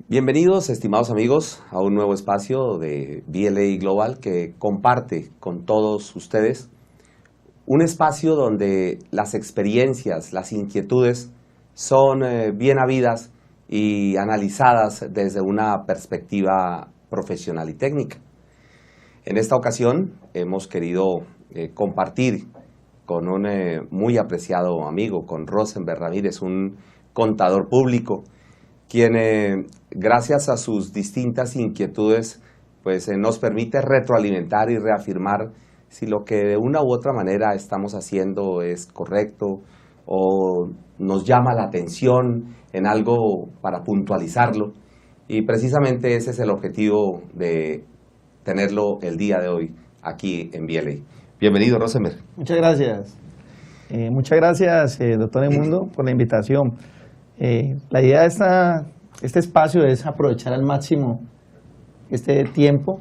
Bienvenidos, estimados amigos, a un nuevo espacio de BLA Global que comparte con todos ustedes un espacio donde las experiencias, las inquietudes son bien habidas y analizadas desde una perspectiva profesional y técnica. En esta ocasión hemos querido compartir con un muy apreciado amigo, con Rosenberg Ramírez, un contador público, quien gracias a sus distintas inquietudes pues, nos permite retroalimentar y reafirmar si lo que de una u otra manera estamos haciendo es correcto o nos llama la atención en algo para puntualizarlo. Y precisamente ese es el objetivo de tenerlo el día de hoy aquí en BLA. Bienvenido, Rosenberg. Muchas gracias. Muchas gracias, doctor Edmundo, por la invitación. La idea de este espacio es aprovechar al máximo este tiempo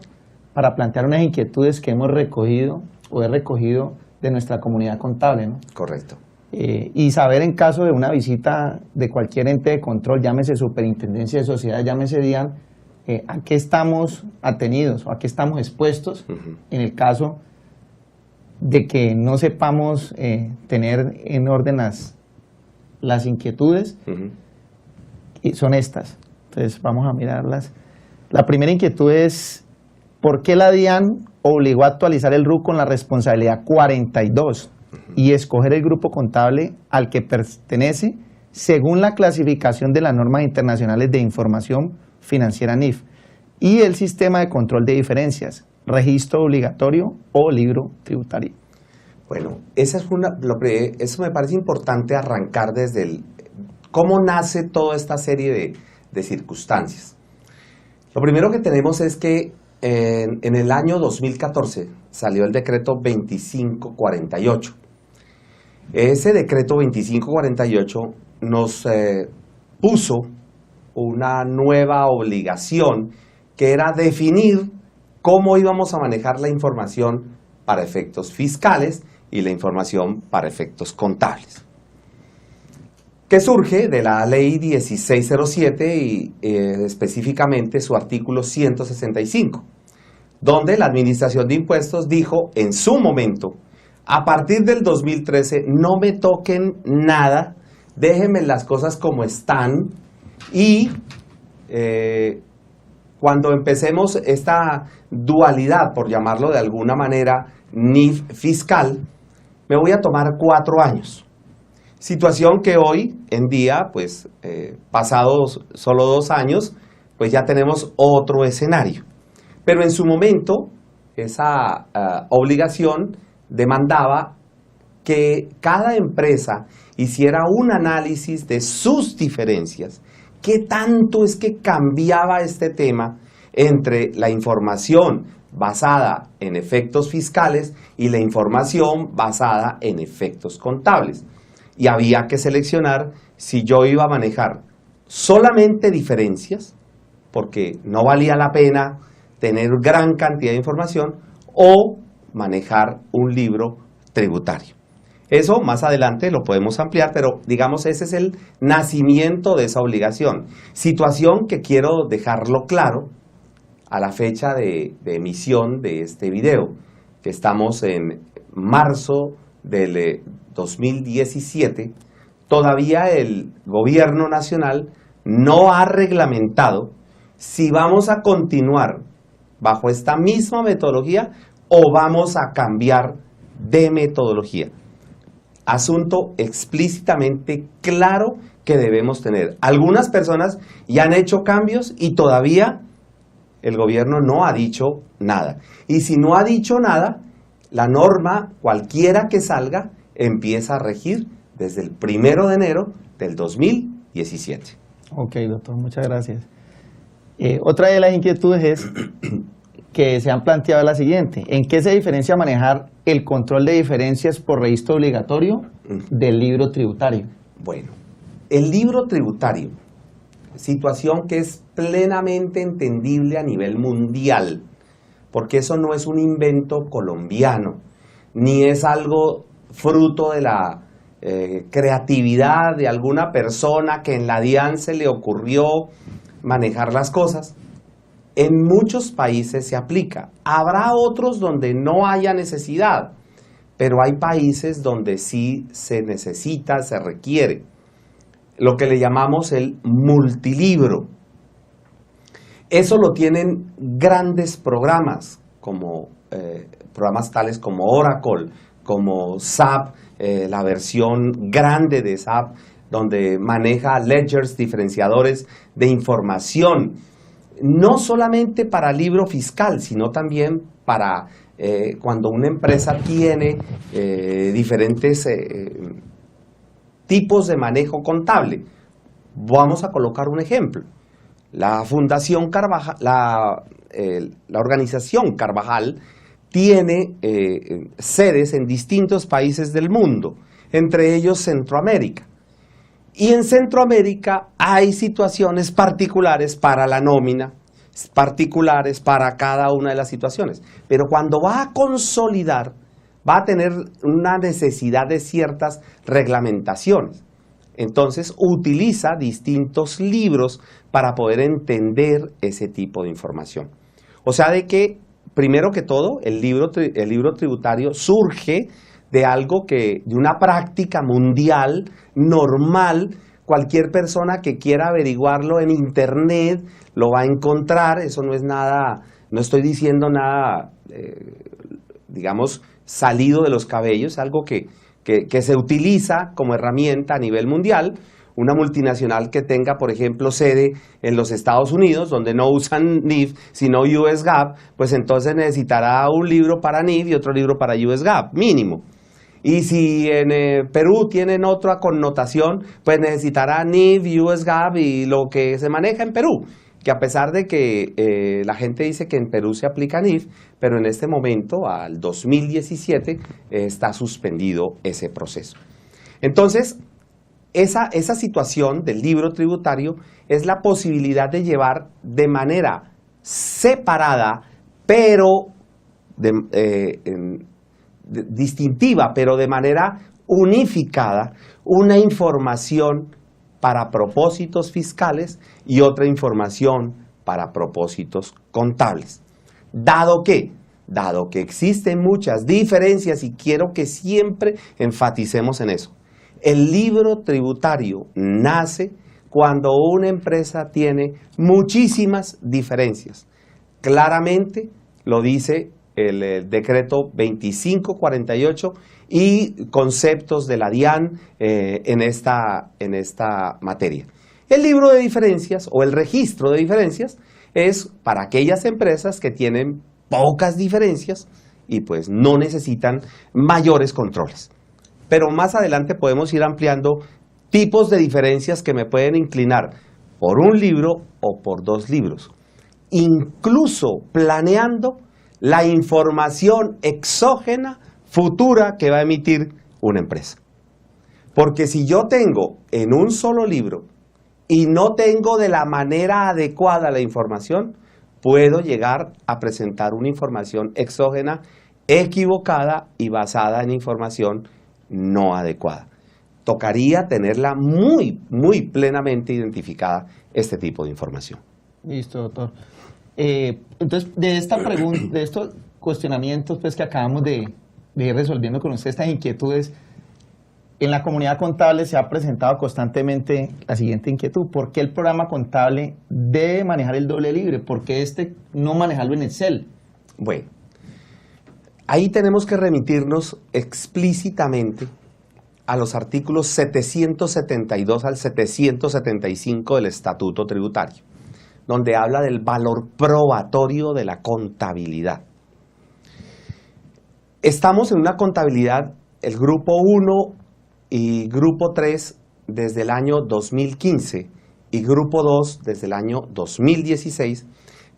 para plantear unas inquietudes que hemos recogido o he recogido de nuestra comunidad contable, ¿no? Correcto. Y saber en caso de una visita de cualquier ente de control, llámese superintendencia de sociedad, llámese DIAN, a qué estamos atenidos o a qué estamos expuestos en el caso de que no sepamos tener en orden las inquietudes. Y son estas. Entonces vamos a mirarlas. La primera inquietud es ¿por qué la DIAN obligó a actualizar el RUC con la responsabilidad 42 y escoger el grupo contable al que pertenece según la clasificación de las normas internacionales de información financiera NIF y el sistema de control de diferencias, registro obligatorio o libro tributario? Bueno, eso me parece importante arrancar desde cómo nace toda esta serie de circunstancias. Lo primero que tenemos es que en el año 2014 salió el decreto 2548. Ese decreto 2548 nos puso una nueva obligación que era definir cómo íbamos a manejar la información para efectos fiscales y la información para efectos contables, que surge de la ley 1607 y específicamente su artículo 165, donde la Administración de Impuestos dijo en su momento, a partir del 2013 no me toquen nada, déjenme las cosas como están y cuando empecemos esta dualidad, por llamarlo de alguna manera, NIF fiscal, me voy a tomar 4 años. Situación que hoy en día, pues pasados solo 2 años, pues ya tenemos otro escenario. Pero en su momento, esa obligación demandaba que cada empresa hiciera un análisis de sus diferencias. ¿Qué tanto es que cambiaba este tema entre la información basada en efectos fiscales y la información basada en efectos contables? Y había que seleccionar si yo iba a manejar solamente diferencias, porque no valía la pena tener gran cantidad de información, o manejar un libro tributario. Eso más adelante lo podemos ampliar, pero digamos ese es el nacimiento de esa obligación. Situación que quiero dejarlo claro a la fecha de emisión de este video, que estamos en marzo del 2017, todavía el gobierno nacional no ha reglamentado si vamos a continuar bajo esta misma metodología o vamos a cambiar de metodología. Asunto explícitamente claro que debemos tener. Algunas personas ya han hecho cambios y todavía el gobierno no ha dicho nada. Y si no ha dicho nada, la norma, cualquiera que salga, empieza a regir desde el 1 de enero del 2017. Ok, doctor, muchas gracias. Otra de las inquietudes es que se han planteado la siguiente: ¿en qué se diferencia manejar el control de diferencias por registro obligatorio del libro tributario? Bueno, el libro tributario, situación que es plenamente entendible a nivel mundial, porque eso no es un invento colombiano, ni es algo fruto de la creatividad de alguna persona que en la DIAN se le ocurrió manejar las cosas. En muchos países se aplica. Habrá otros donde no haya necesidad, pero hay países donde sí se necesita, se requiere. Lo que le llamamos el multilibro. Eso lo tienen grandes programas, como programas tales como Oracle, como SAP, la versión grande de SAP, donde maneja ledgers, diferenciadores de información, no solamente para libro fiscal, sino también para cuando una empresa tiene diferentes tipos de manejo contable. Vamos a colocar un ejemplo. La Fundación Carvajal, la organización Carvajal tiene sedes en distintos países del mundo, entre ellos Centroamérica. Y en Centroamérica hay situaciones particulares para la nómina, particulares para cada una de las situaciones. Pero cuando va a consolidar, va a tener una necesidad de ciertas reglamentaciones. Entonces utiliza distintos libros para poder entender ese tipo de información. O sea, de que, primero que todo, el libro tributario surge de algo de una práctica mundial, normal. Cualquier persona que quiera averiguarlo en internet lo va a encontrar. Eso no es nada, no estoy diciendo nada, digamos, salido de los cabellos, algo que se utiliza como herramienta a nivel mundial. Una multinacional que tenga, por ejemplo, sede en los Estados Unidos, donde no usan NIF, sino US GAAP, pues entonces necesitará un libro para NIF y otro libro para US GAAP, mínimo. Y si en Perú tienen otra connotación, pues necesitará NIF, US GAAP y lo que se maneja en Perú. Que a pesar de que la gente dice que en Perú se aplica NIF, pero en este momento, al 2017, está suspendido ese proceso. Entonces, esa situación del libro tributario es la posibilidad de llevar de manera separada, pero distintiva, pero de manera unificada, una información para propósitos fiscales y otra información para propósitos contables. Dado que existen muchas diferencias, y quiero que siempre enfaticemos en eso, el libro tributario nace cuando una empresa tiene muchísimas diferencias. Claramente lo dice el decreto 2548 y conceptos de la DIAN en esta materia. El libro de diferencias o el registro de diferencias es para aquellas empresas que tienen pocas diferencias y pues no necesitan mayores controles. Pero más adelante podemos ir ampliando tipos de diferencias que me pueden inclinar por un libro o por dos libros, incluso planeando la información exógena futura que va a emitir una empresa. Porque si yo tengo en un solo libro y no tengo de la manera adecuada la información, puedo llegar a presentar una información exógena equivocada y basada en información no adecuada. Tocaría tenerla muy, muy plenamente identificada este tipo de información. Listo, doctor. Entonces, de esta pregunta, de estos cuestionamientos pues, que acabamos de ir resolviendo con usted, estas inquietudes, en la comunidad contable se ha presentado constantemente la siguiente inquietud: ¿por qué el programa contable debe manejar el doble libre? ¿Por qué no manejarlo en Excel? Bueno, ahí tenemos que remitirnos explícitamente a los artículos 772 al 775 del Estatuto Tributario, donde habla del valor probatorio de la contabilidad. Estamos en una contabilidad, el grupo 1 y grupo 3 desde el año 2015 y grupo 2 desde el año 2016,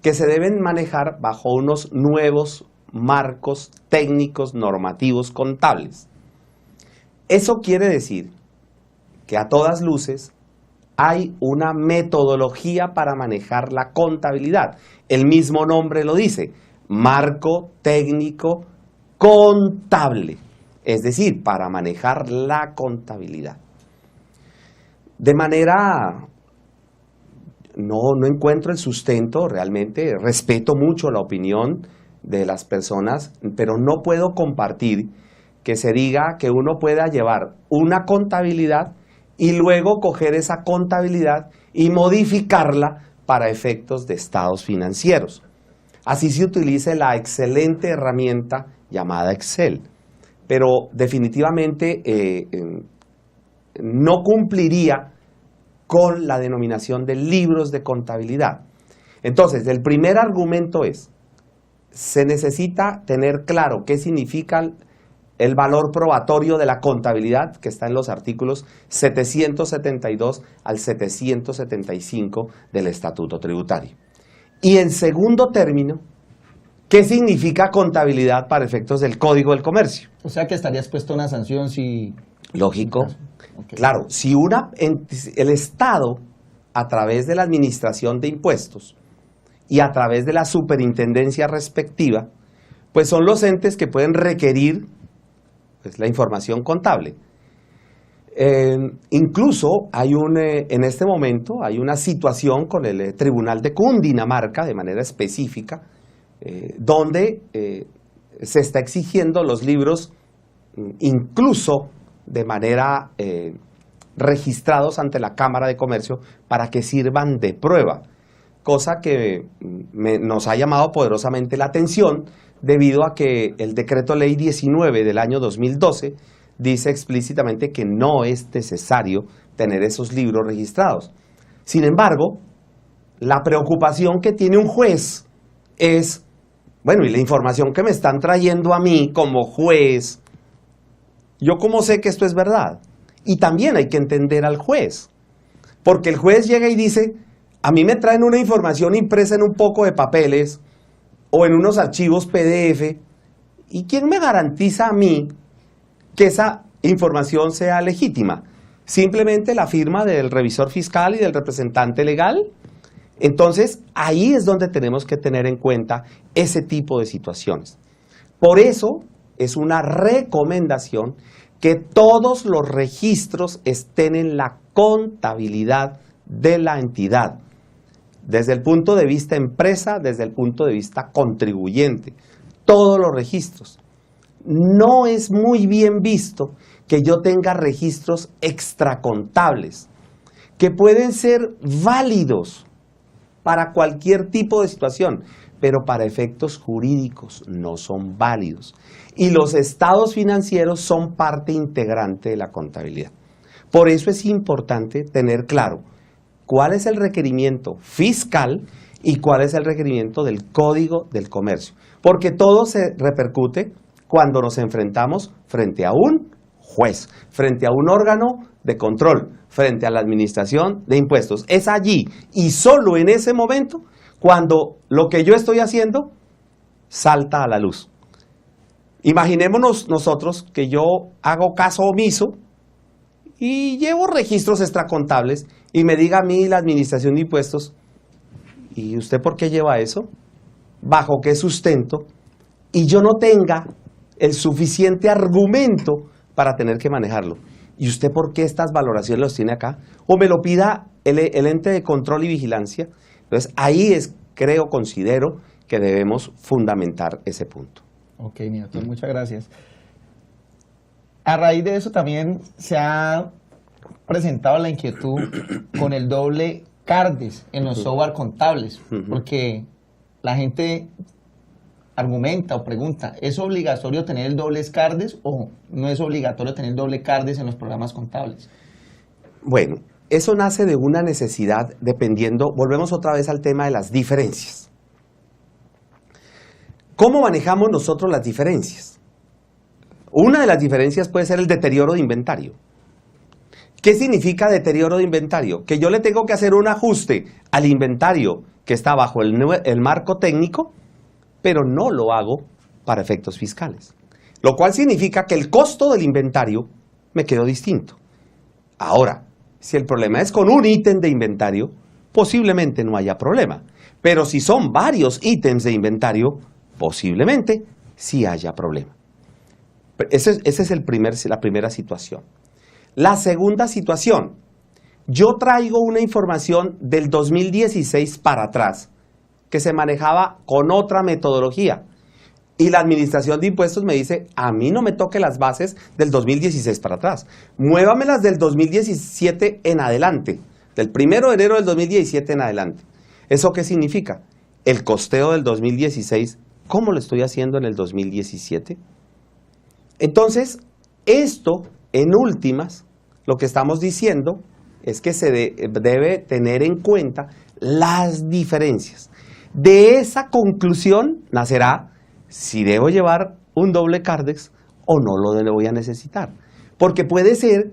que se deben manejar bajo unos nuevos marcos técnicos normativos contables. Eso quiere decir que a todas luces hay una metodología para manejar la contabilidad. El mismo nombre lo dice, marco técnico contable. es decir, para manejar la contabilidad. De manera, no encuentro el sustento, realmente respeto mucho la opinión de las personas, pero no puedo compartir que se diga que uno pueda llevar una contabilidad y luego coger esa contabilidad y modificarla para efectos de estados financieros. Así se utilice la excelente herramienta llamada Excel, pero definitivamente no cumpliría con la denominación de libros de contabilidad. Entonces, el primer argumento es, se necesita tener claro qué significa el valor probatorio de la contabilidad, que está en los artículos 772 al 775 del Estatuto Tributario. Y en segundo término, ¿qué significa contabilidad para efectos del Código del Comercio? O sea que estaría expuesto a una sanción si... Lógico. Okay. Claro, si el Estado, a través de la administración de impuestos y a través de la superintendencia respectiva, pues son los entes que pueden requerir pues, la información contable. Incluso hay en este momento hay una situación con el Tribunal de Cundinamarca, de manera específica, donde se está exigiendo los libros, incluso de manera registrados ante la Cámara de Comercio para que sirvan de prueba, cosa que nos ha llamado poderosamente la atención debido a que el Decreto Ley 19 del año 2012 dice explícitamente que no es necesario tener esos libros registrados. Sin embargo, la preocupación que tiene un juez es, bueno, y la información que me están trayendo a mí como juez, ¿yo cómo sé que esto es verdad? Y también hay que entender al juez, porque el juez llega y dice, a mí me traen una información impresa en un poco de papeles o en unos archivos PDF, ¿y quién me garantiza a mí que esa información sea legítima? ¿Simplemente la firma del revisor fiscal y del representante legal? Entonces, ahí es donde tenemos que tener en cuenta ese tipo de situaciones. Por eso, es una recomendación que todos los registros estén en la contabilidad de la entidad, desde el punto de vista empresa, desde el punto de vista contribuyente, todos los registros. No es muy bien visto que yo tenga registros extracontables, que pueden ser válidos para cualquier tipo de situación, pero para efectos jurídicos no son válidos. Y los estados financieros son parte integrante de la contabilidad. Por eso es importante tener claro cuál es el requerimiento fiscal y cuál es el requerimiento del Código del Comercio. Porque todo se repercute cuando nos enfrentamos frente a un juez, frente a un órgano de control, frente a la administración de impuestos. Es allí y solo en ese momento cuando lo que yo estoy haciendo salta a la luz. Imaginémonos nosotros que yo hago caso omiso y llevo registros extracontables y me diga a mí la administración de impuestos, ¿y usted por qué lleva eso? ¿Bajo qué sustento? Y yo no tenga el suficiente argumento para tener que manejarlo. ¿Y usted por qué estas valoraciones los tiene acá? O me lo pida el ente de control y vigilancia. Entonces, ahí considero que debemos fundamentar ese punto. Ok, mi doctor, muchas gracias. A raíz de eso también se ha presentado la inquietud con el doble CARDES en los software contables, porque la gente argumenta o pregunta, ¿es obligatorio tener el doble CARDES o no es obligatorio tener el doble CARDES en los programas contables? Bueno, eso nace de una necesidad dependiendo, volvemos otra vez al tema de las diferencias. ¿Cómo manejamos nosotros las diferencias? Una de las diferencias puede ser el deterioro de inventario. ¿Qué significa deterioro de inventario? Que yo le tengo que hacer un ajuste al inventario que está bajo el marco técnico, pero no lo hago para efectos fiscales. Lo cual significa que el costo del inventario me quedó distinto. Ahora, si el problema es con un ítem de inventario, posiblemente no haya problema. Pero si son varios ítems de inventario, posiblemente sí haya problema. Esa es la primera situación. La segunda situación, yo traigo una información del 2016 para atrás, que se manejaba con otra metodología. Y la Administración de Impuestos me dice, a mí no me toque las bases del 2016 para atrás. Muévamelas del 2017 en adelante, del 1 de enero del 2017 en adelante. ¿Eso qué significa? El costeo del 2016, ¿cómo lo estoy haciendo en el 2017? Entonces, esto, en últimas, lo que estamos diciendo es que se debe tener en cuenta las diferencias. De esa conclusión nacerá si debo llevar un doble Cardex o no lo voy a necesitar. Porque puede ser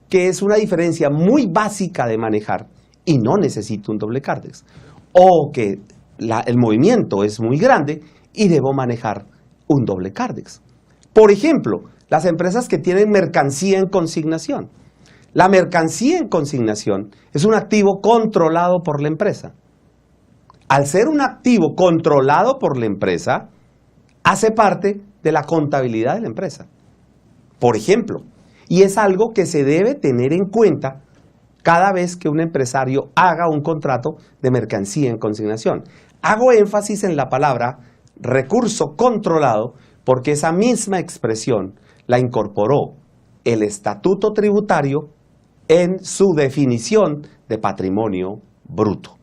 que es una diferencia muy básica de manejar y no necesito un doble Cardex. O que el movimiento es muy grande y debo manejar un doble Cardex. Por ejemplo, las empresas que tienen mercancía en consignación. La mercancía en consignación es un activo controlado por la empresa. Al ser un activo controlado por la empresa, hace parte de la contabilidad de la empresa. Por ejemplo, y es algo que se debe tener en cuenta cada vez que un empresario haga un contrato de mercancía en consignación. Hago énfasis en la palabra recurso controlado porque esa misma expresión la incorporó el Estatuto Tributario en su definición de patrimonio bruto.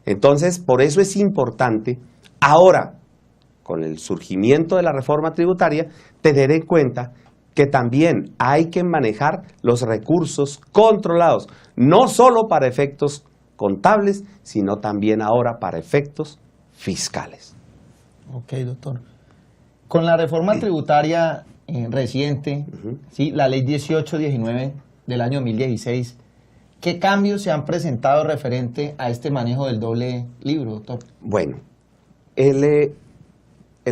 Entonces, por eso es importante ahora, con el surgimiento de la reforma tributaria, tener en cuenta que también hay que manejar los recursos controlados, no solo para efectos contables, sino también ahora para efectos fiscales. Ok, doctor. Con la reforma tributaria reciente, ¿sí? La ley 1819 del año 2016, ¿qué cambios se han presentado referente a este manejo del doble libro, doctor? Bueno, el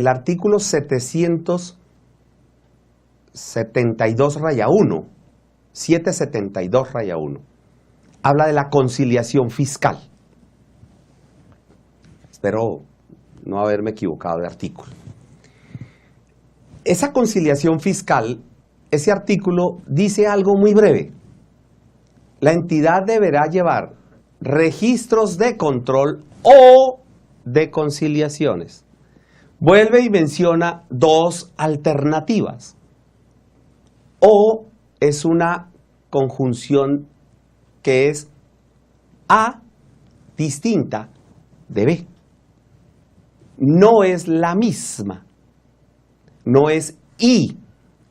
artículo 772-1, 772-1, habla de la conciliación fiscal. Espero no haberme equivocado de artículo. Esa conciliación fiscal, ese artículo dice algo muy breve. La entidad deberá llevar registros de control o de conciliaciones. Vuelve y menciona dos alternativas. O es una conjunción que es A distinta de B. No es la misma. No es I,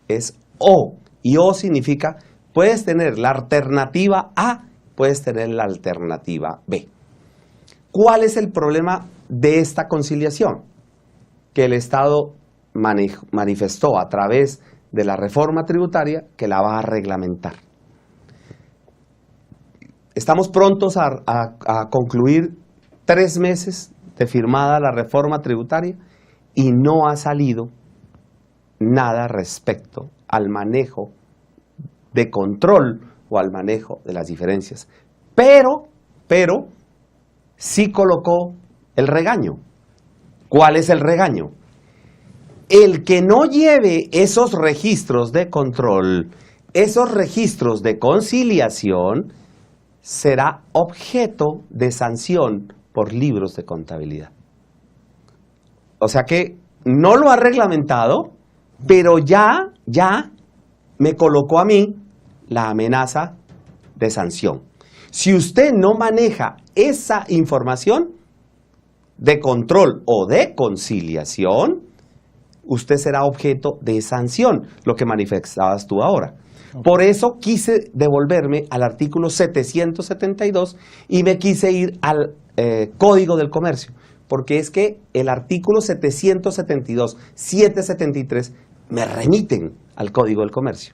es O. Y O significa, puedes tener la alternativa A, puedes tener la alternativa B. ¿Cuál es el problema de esta conciliación? Que el Estado manifestó a través de la reforma tributaria que la va a reglamentar. Estamos prontos a concluir 3 meses de firmada la reforma tributaria y no ha salido nada respecto al manejo de control o al manejo de las diferencias. Pero sí colocó el regaño. ¿Cuál es el regaño? El que no lleve esos registros de control, esos registros de conciliación, será objeto de sanción por libros de contabilidad. O sea que no lo ha reglamentado, pero ya me colocó a mí la amenaza de sanción. Si usted no maneja esa información de control o de conciliación, usted será objeto de sanción, lo que manifestabas tú ahora. Okay. Por eso quise devolverme al artículo 772 y me quise ir al Código del Comercio, porque es que el artículo 772, 773 me remiten al Código del Comercio.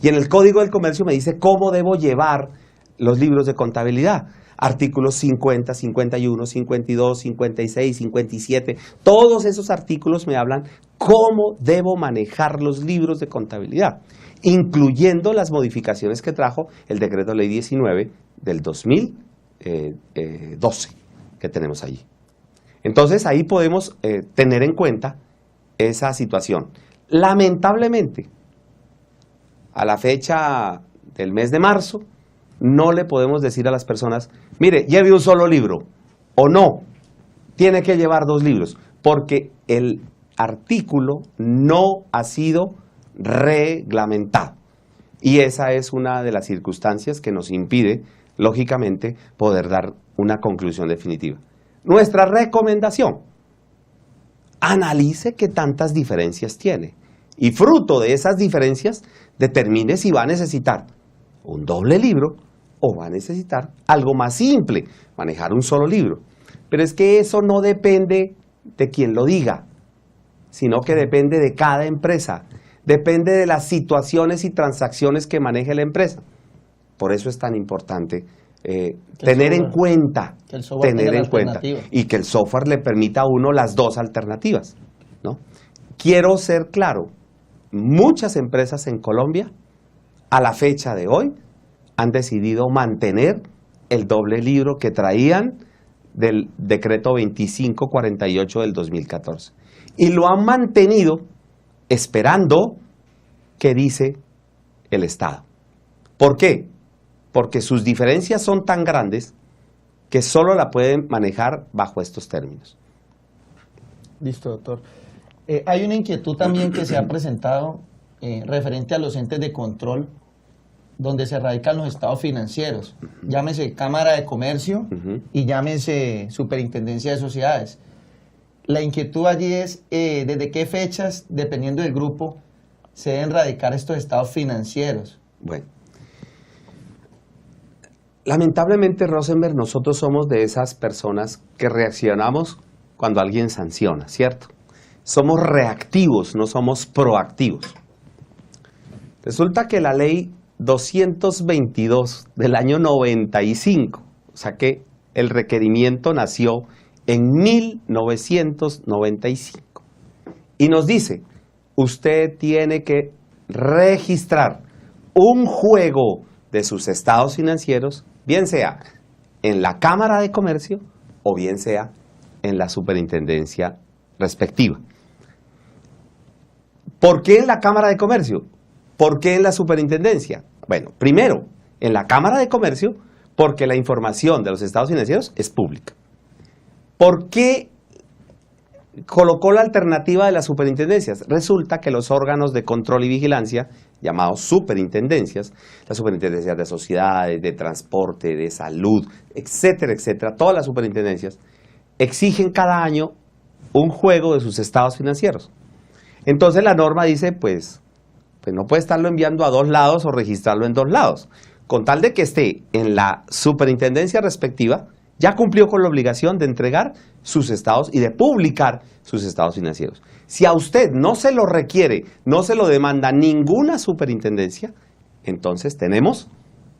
Y en el Código del Comercio me dice cómo debo llevar los libros de contabilidad. Artículos 50, 51, 52, 56, 57, todos esos artículos me hablan cómo debo manejar los libros de contabilidad, incluyendo las modificaciones que trajo el Decreto Ley 19 del 2012 que tenemos allí. Entonces ahí podemos tener en cuenta esa situación. Lamentablemente, a la fecha del mes de marzo, no le podemos decir a las personas, mire, lleve un solo libro, o no, tiene que llevar 2 libros, porque el artículo no ha sido reglamentado. Y esa es una de las circunstancias que nos impide, lógicamente, poder dar una conclusión definitiva. Nuestra recomendación: analice qué tantas diferencias tiene y fruto de esas diferencias determine si va a necesitar un doble libro o va a necesitar algo más simple, manejar un solo libro. Pero es que eso no depende de quien lo diga, sino que depende de cada empresa, depende de las situaciones y transacciones que maneje la empresa. Por eso es tan importante tener en cuenta, y que el software le permita a uno las 2 alternativas, ¿no? Quiero ser claro, muchas empresas en Colombia, a la fecha de hoy, han decidido mantener el doble libro que traían del decreto 2548 del 2014. Y lo han mantenido esperando qué dice el Estado. ¿Por qué? Porque sus diferencias son tan grandes que solo la pueden manejar bajo estos términos. Listo, doctor. Hay una inquietud también que se ha presentado referente a los entes de control donde se radican los estados financieros, llámese Cámara de Comercio y llámese Superintendencia de Sociedades. La inquietud allí es desde qué fechas, dependiendo del grupo, se deben radicar estos estados financieros. Bueno, lamentablemente, Rosenberg, nosotros somos de esas personas que reaccionamos cuando alguien sanciona, ¿cierto? Somos reactivos, no somos proactivos. Resulta que la ley 222 del año 95, o sea que el requerimiento nació en 1995, y nos dice, usted tiene que registrar un juego de sus estados financieros, bien sea en la Cámara de Comercio o bien sea en la superintendencia respectiva. ¿Por qué en la Cámara de Comercio? ¿Por qué en la superintendencia? Bueno, primero, en la Cámara de Comercio, porque la información de los estados financieros es pública. ¿Por qué colocó la alternativa de las superintendencias? Resulta que los órganos de control y vigilancia, llamados superintendencias, las superintendencias de sociedades, de transporte, de salud, etcétera, etcétera, todas las superintendencias, exigen cada año un juego de sus estados financieros. Entonces la norma dice, pues no puede estarlo enviando a 2 lados o registrarlo en 2 lados. Con tal de que esté en la superintendencia respectiva, ya cumplió con la obligación de entregar sus estados y de publicar sus estados financieros. Si a usted no se lo requiere, no se lo demanda ninguna superintendencia, entonces tenemos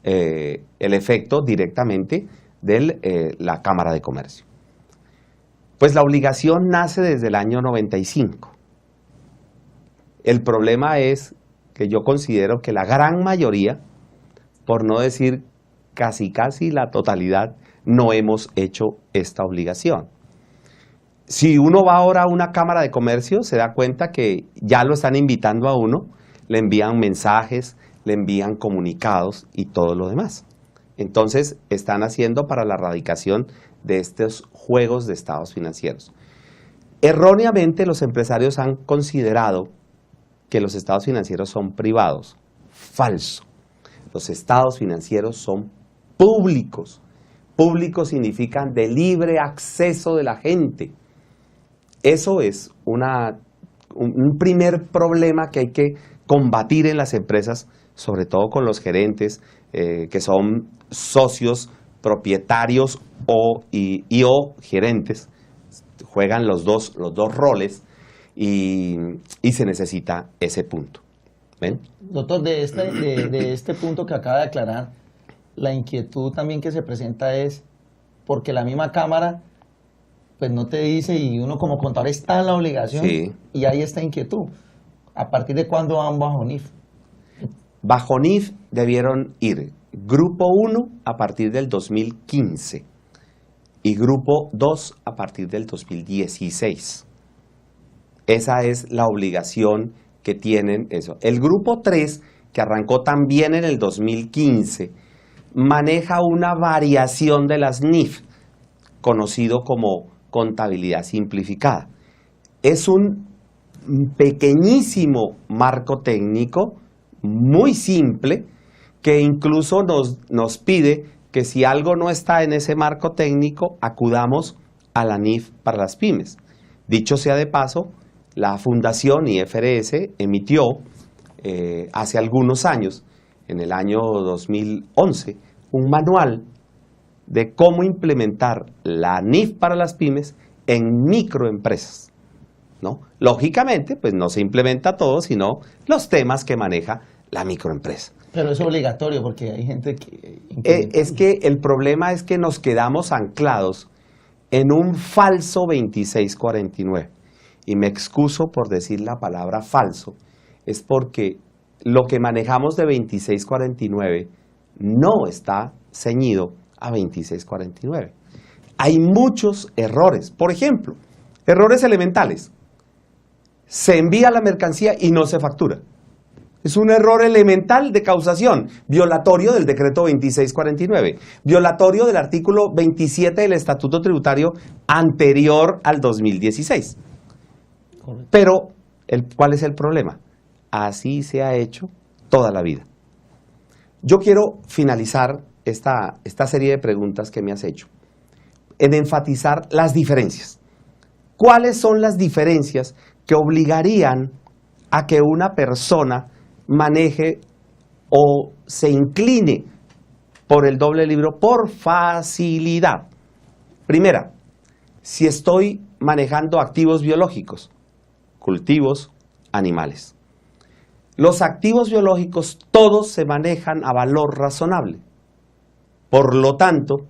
el efecto directamente de la Cámara de Comercio. Pues la obligación nace desde el año 95. El problema es que yo considero que la gran mayoría, por no decir casi la totalidad, no hemos hecho esta obligación. Si uno va ahora a una Cámara de Comercio, se da cuenta que ya lo están invitando a uno, le envían mensajes, le envían comunicados y todo lo demás. Entonces, están haciendo para la erradicación de estos juegos de estados financieros. Erróneamente, los empresarios han considerado que los estados financieros son privados. Falso. Los estados financieros son públicos. Públicos significan de libre acceso de la gente. Eso es un primer problema que hay que combatir en las empresas, sobre todo con los gerentes que son socios, propietarios o gerentes. Juegan los dos roles y se necesita ese punto. ¿Ven? Doctor, de este punto que acaba de aclarar, la inquietud también que se presenta es porque la misma Cámara pues no te dice y uno como contador está en la obligación, sí. Y hay esta inquietud. ¿A partir de cuándo van bajo NIF? Bajo NIF debieron ir Grupo 1 a partir del 2015 y Grupo 2 a partir del 2016. Esa es la obligación que tienen eso. El Grupo 3, que arrancó también en el 2015, maneja una variación de las NIF, conocido como contabilidad simplificada. Es un pequeñísimo marco técnico, muy simple, que incluso nos pide que si algo no está en ese marco técnico, acudamos a la NIF para las pymes. Dicho sea de paso, la Fundación IFRS emitió hace algunos años, en el año 2011, un manual de cómo implementar la NIF para las pymes en microempresas, ¿no? Lógicamente, pues no se implementa todo, sino los temas que maneja la microempresa. Pero es obligatorio porque hay gente que... Es que el problema es que nos quedamos anclados en un falso 2649. Y me excuso por decir la palabra falso, es porque lo que manejamos de 2649 no está ceñido a 2649. Hay muchos errores. Por ejemplo, errores elementales. Se envía la mercancía y no se factura. Es un error elemental de causación, violatorio del decreto 2649, violatorio del artículo 27 del Estatuto Tributario anterior al 2016. Correcto. Pero, ¿cuál es el problema? Así se ha hecho toda la vida. Yo quiero finalizar esta serie de preguntas que me has hecho en enfatizar las diferencias. ¿Cuáles son las diferencias que obligarían a que una persona maneje o se incline por el doble libro por facilidad? Primera, si estoy manejando activos biológicos, cultivos, animales. Los activos biológicos todos se manejan a valor razonable. Por lo tanto,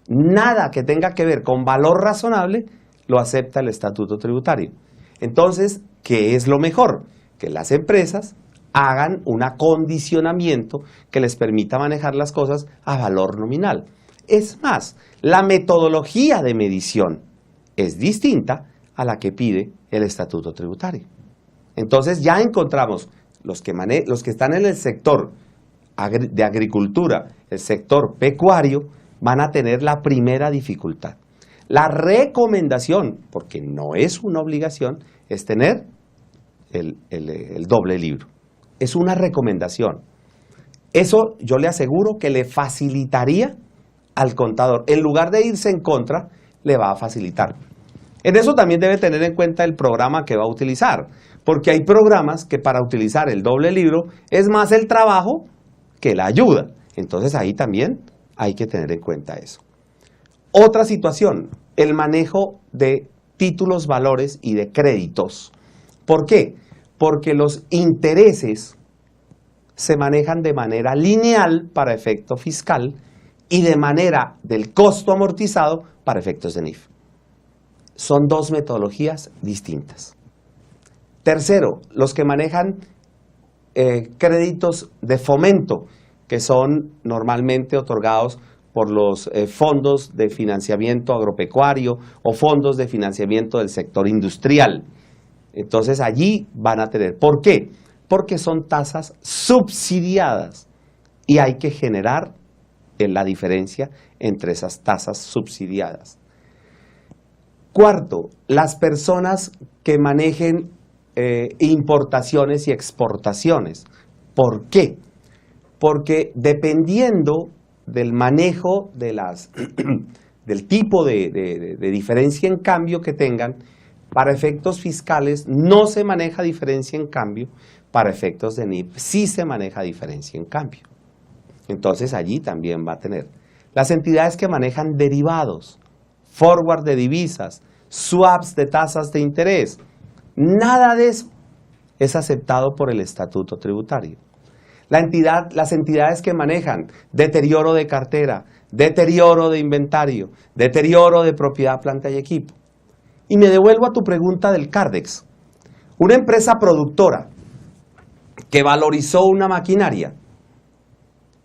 nada que tenga que ver con valor razonable lo acepta el Estatuto Tributario. Entonces, ¿qué es lo mejor? Que las empresas hagan un acondicionamiento que les permita manejar las cosas a valor nominal. Es más, la metodología de medición es distinta a la que pide el Estatuto Tributario. Entonces ya encontramos los que están en el sector de agricultura, el sector pecuario, van a tener la primera dificultad. La recomendación, porque no es una obligación, es tener el doble libro. Es una recomendación. Eso yo le aseguro que le facilitaría al contador. En lugar de irse en contra, le va a facilitar. En eso también debe tener en cuenta el programa que va a utilizar, porque hay programas que para utilizar el doble libro es más el trabajo que la ayuda. Entonces ahí también hay que tener en cuenta eso. Otra situación, el manejo de títulos, valores y de créditos. ¿Por qué? Porque los intereses se manejan de manera lineal para efecto fiscal y de manera del costo amortizado para efectos de NIF. Son dos metodologías distintas. Tercero, los que manejan créditos de fomento, que son normalmente otorgados por los fondos de financiamiento agropecuario o fondos de financiamiento del sector industrial. Entonces allí van a tener. ¿Por qué? Porque son tasas subsidiadas y hay que generar la diferencia entre esas tasas subsidiadas. Cuarto, las personas que manejen importaciones y exportaciones. ¿Por qué? Porque dependiendo del manejo de del tipo de diferencia en cambio que tengan, para efectos fiscales no se maneja diferencia en cambio, para efectos de NIF sí se maneja diferencia en cambio. Entonces allí también va a tener. Las entidades que manejan derivados, forward de divisas, swaps de tasas de interés, nada de eso es aceptado por el Estatuto Tributario. Las entidades que manejan deterioro de cartera, deterioro de inventario, deterioro de propiedad, planta y equipo. Y me devuelvo a tu pregunta del Cardex. Una empresa productora que valorizó una maquinaria,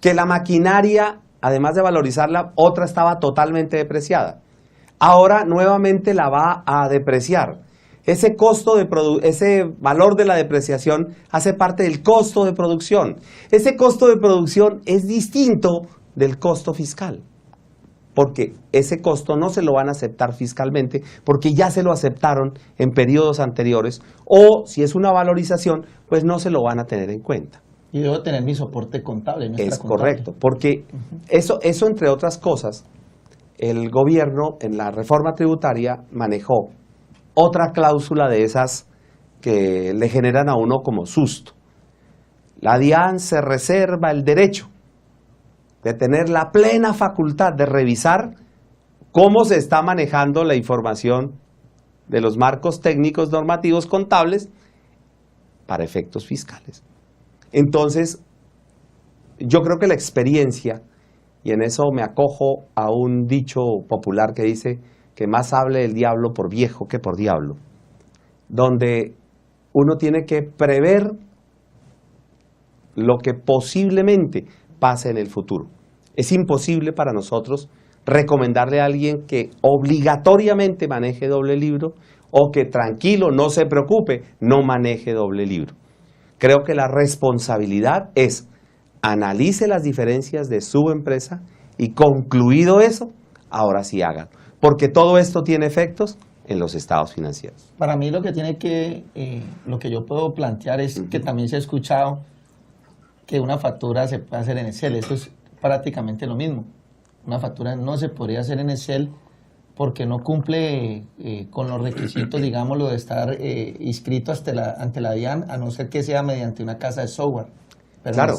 que la maquinaria, además de valorizarla, otra estaba totalmente depreciada. Ahora nuevamente la va a depreciar. Ese ese valor de la depreciación hace parte del costo de producción. Ese costo de producción es distinto del costo fiscal, porque ese costo no se lo van a aceptar fiscalmente, porque ya se lo aceptaron en periodos anteriores, o si es una valorización, pues no se lo van a tener en cuenta. Y debo tener mi soporte contable. Es correcto, porque eso entre otras cosas, el gobierno en la reforma tributaria manejó otra cláusula de esas que le generan a uno como susto. La DIAN se reserva el derecho de tener la plena facultad de revisar cómo se está manejando la información de los marcos técnicos normativos contables para efectos fiscales. Entonces, yo creo que la experiencia, y en eso me acojo a un dicho popular que dice que más hable el diablo por viejo que por diablo, donde uno tiene que prever lo que posiblemente pase en el futuro. Es imposible para nosotros recomendarle a alguien que obligatoriamente maneje doble libro o que tranquilo, no se preocupe, no maneje doble libro. Creo que la responsabilidad es analice las diferencias de su empresa y concluido eso, ahora sí haga. Porque todo esto tiene efectos en los estados financieros. Para mí lo que lo que yo puedo plantear es que también se ha escuchado que una factura se puede hacer en Excel. Eso es prácticamente lo mismo. Una factura no se podría hacer en Excel porque no cumple con los requisitos, digámoslo, de estar inscrito ante la DIAN, a no ser que sea mediante una casa de software. Pero claro.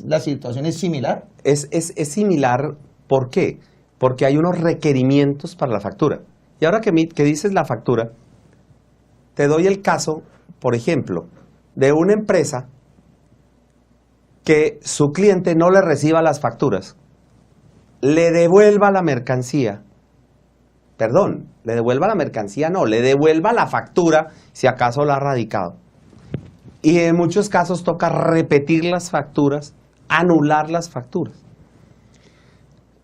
La situación es similar. Es similar, ¿por qué? Porque hay unos requerimientos para la factura. Y ahora que dices la factura, te doy el caso, por ejemplo, de una empresa que su cliente no le reciba las facturas, le devuelva la mercancía. Perdón, le devuelva la mercancía, no, le devuelva la factura si acaso la ha radicado. Y en muchos casos toca repetir las facturas, anular las facturas.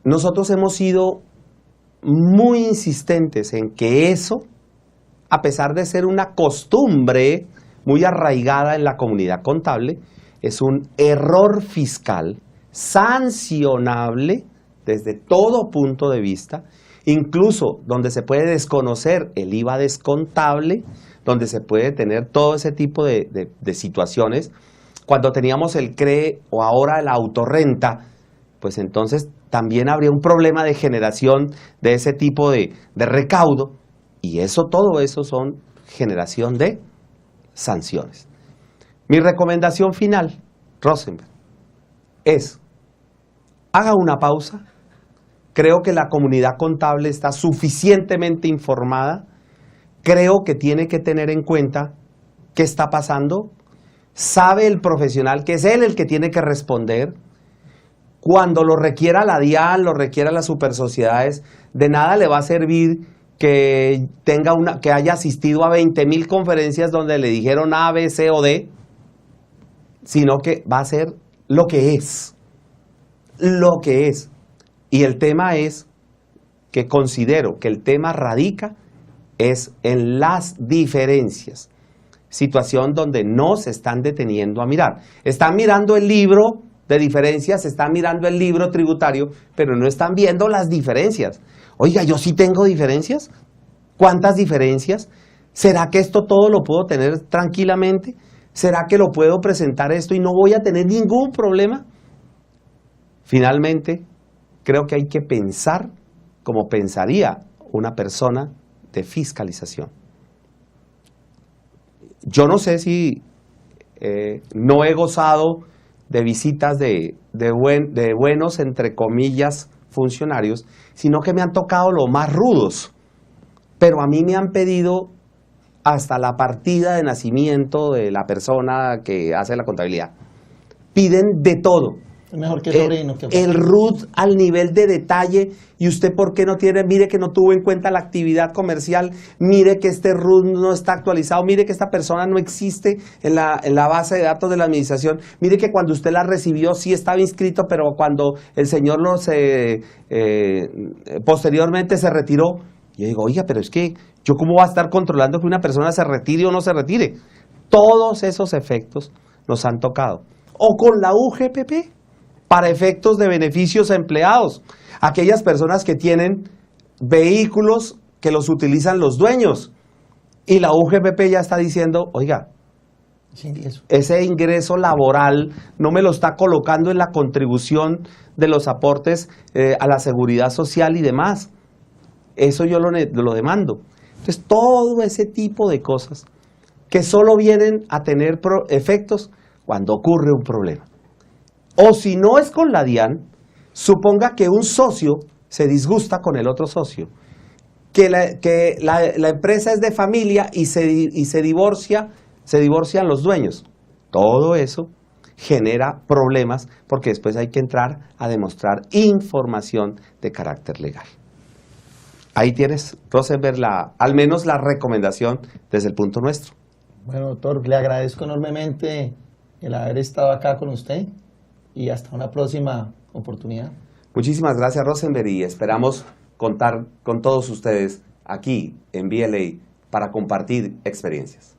Nosotros hemos sido muy insistentes en que eso, a pesar de ser una costumbre muy arraigada en la comunidad contable, es un error fiscal sancionable desde todo punto de vista, incluso donde se puede desconocer el IVA descontable, donde se puede tener todo ese tipo de situaciones. Cuando teníamos el CRE o ahora la autorrenta, pues entonces también habría un problema de generación de ese tipo de recaudo, y todo eso son generación de sanciones. Mi recomendación final, Rosenberg, es: haga una pausa. Creo que la comunidad contable está suficientemente informada. Creo que tiene que tener en cuenta qué está pasando. Sabe el profesional que es él el que tiene que responder. Cuando lo requiera la DIAN, lo requiera las supersociedades, de nada le va a servir que haya asistido a 20,000 conferencias donde le dijeron A, B, C o D, sino que va a ser lo que es. Lo que es. Y el tema es que considero que el tema radica es en las diferencias. Situación donde no se están deteniendo a mirar. Están mirando el libro de diferencias, están mirando el libro tributario, pero no están viendo las diferencias. Oiga, ¿yo sí tengo diferencias? ¿Cuántas diferencias? ¿Será que esto todo lo puedo tener tranquilamente? ¿Será que lo puedo presentar esto y no voy a tener ningún problema? Finalmente, creo que hay que pensar como pensaría una persona de fiscalización. Yo no sé si no he gozado de visitas de buenos, entre comillas, funcionarios, sino que me han tocado los más rudos. Pero a mí me han pedido hasta la partida de nacimiento de la persona que hace la contabilidad. Piden de todo. Es mejor que sobrino. El RUT al nivel de detalle. ¿Y usted por qué no tiene? Mire que no tuvo en cuenta la actividad comercial. Mire que este RUT no está actualizado. Mire que esta persona no existe en la base de datos de la administración. Mire que cuando usted la recibió sí estaba inscrito, pero cuando el señor posteriormente se retiró. Yo digo, oiga, pero es que yo cómo voy a estar controlando que una persona se retire o no se retire. Todos esos efectos nos han tocado. O con la UGPP, para efectos de beneficios a empleados. Aquellas personas que tienen vehículos que los utilizan los dueños. Y la UGPP ya está diciendo, oiga, ese ingreso laboral no me lo está colocando en la contribución de los aportes a la seguridad social y demás. Eso yo lo demando. Entonces, todo ese tipo de cosas que solo vienen a tener efectos cuando ocurre un problema. O si no es con la DIAN, suponga que un socio se disgusta con el otro socio, que la empresa es de familia y se divorcian los dueños. Todo eso genera problemas porque después hay que entrar a demostrar información de carácter legal. Ahí tienes, Rosenberg, al menos la recomendación desde el punto nuestro. Bueno, doctor, le agradezco enormemente el haber estado acá con usted y hasta una próxima oportunidad. Muchísimas gracias, Rosenberg, y esperamos contar con todos ustedes aquí en BLA para compartir experiencias.